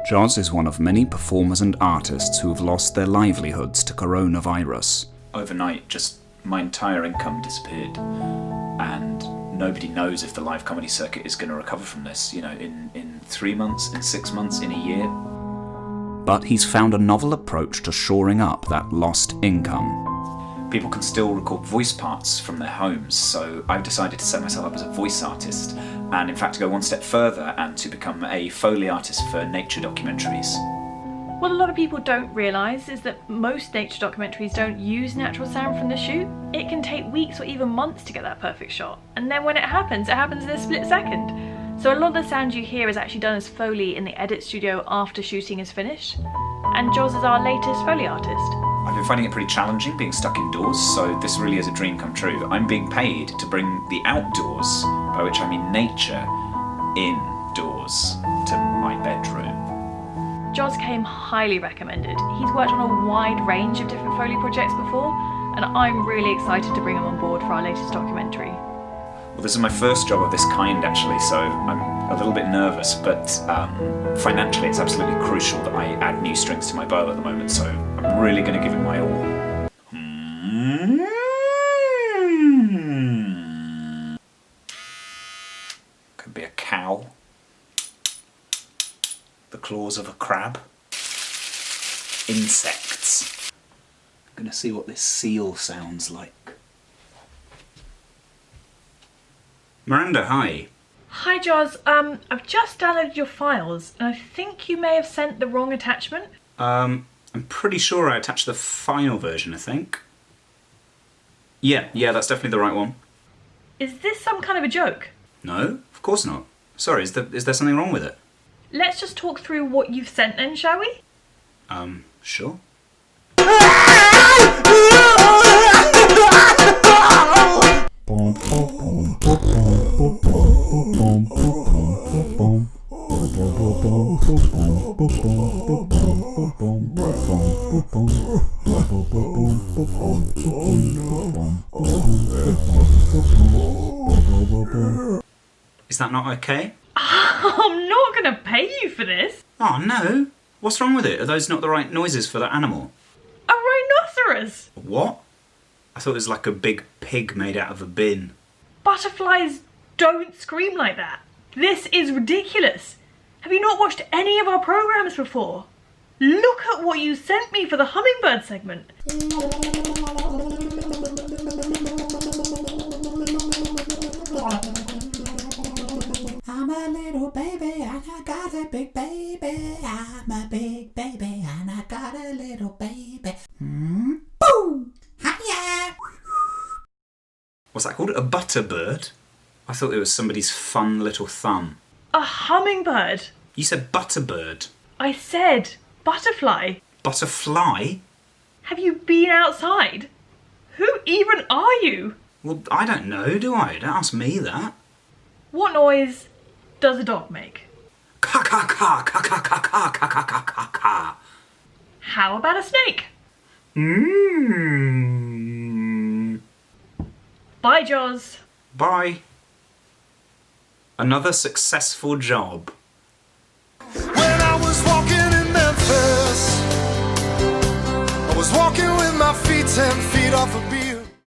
Joz is one of many performers and artists who have lost their livelihoods to coronavirus. Overnight, just my entire income disappeared, and nobody knows if the live comedy circuit is going to recover from this, in 3 months, in 6 months, in a year. But he's found a novel approach to shoring up that lost income. People can still record voice parts from their homes, so I've decided to set myself up as a voice artist, and in fact to go one step further and to become a foley artist for nature documentaries. What a lot of people don't realise is that most nature documentaries don't use natural sound from the shoot. It can take weeks or even months to get that perfect shot, and then when it happens in a split second. So a lot of the sound you hear is actually done as foley in the edit studio after shooting is finished, and Joz is our latest foley artist. I've been finding it pretty challenging being stuck indoors, so this really is a dream come true. I'm being paid to bring the outdoors, by which I mean nature, indoors to my bedroom. Joz came highly recommended. He's worked on a wide range of different foley projects before, and I'm really excited to bring him on board for our latest documentary. Well, this is my first job of this kind, actually, so I'm a little bit nervous, but financially it's absolutely crucial that I add new strings to my bow at the moment, so I'm really going to give it my all. Could be a cow. The claws of a crab. Insects. I'm going to see what this seal sounds like. Miranda, hi. Hi Joz, I've just downloaded your files, and I think you may have sent the wrong attachment. I'm pretty sure I attached the final version, I think. Yeah, that's definitely the right one. Is this some kind of a joke? No, of course not. Sorry, is there something wrong with it? Let's just talk through what you've sent then, shall we? Sure. Is that not okay? I'm not going to pay you for this. Oh no! What's wrong with it? Are those not the right noises for that animal? A rhinoceros! What? I thought it was like a big pig made out of a bin. Butterflies don't scream like that. This is ridiculous. Have you not watched any of our programmes before? Look at what you sent me for the hummingbird segment. I'm a little baby and I got a big baby. I'm a big baby and I got a little baby. Boom! Hiya! What's that called? A butterbird? I thought it was somebody's fun little thumb. A hummingbird. You said butterbird. I said butterfly. Butterfly? Have you been outside? Who even are you? Well, I don't know, do I? Don't ask me that. What noise does a dog make? Ka ka ka ka ka ka ka ka ka ka ka ka. How about a snake? Bye, Joz. Bye. Another successful job. When I was walking in Memphis, I was walking with my feet 10 feet off a beat.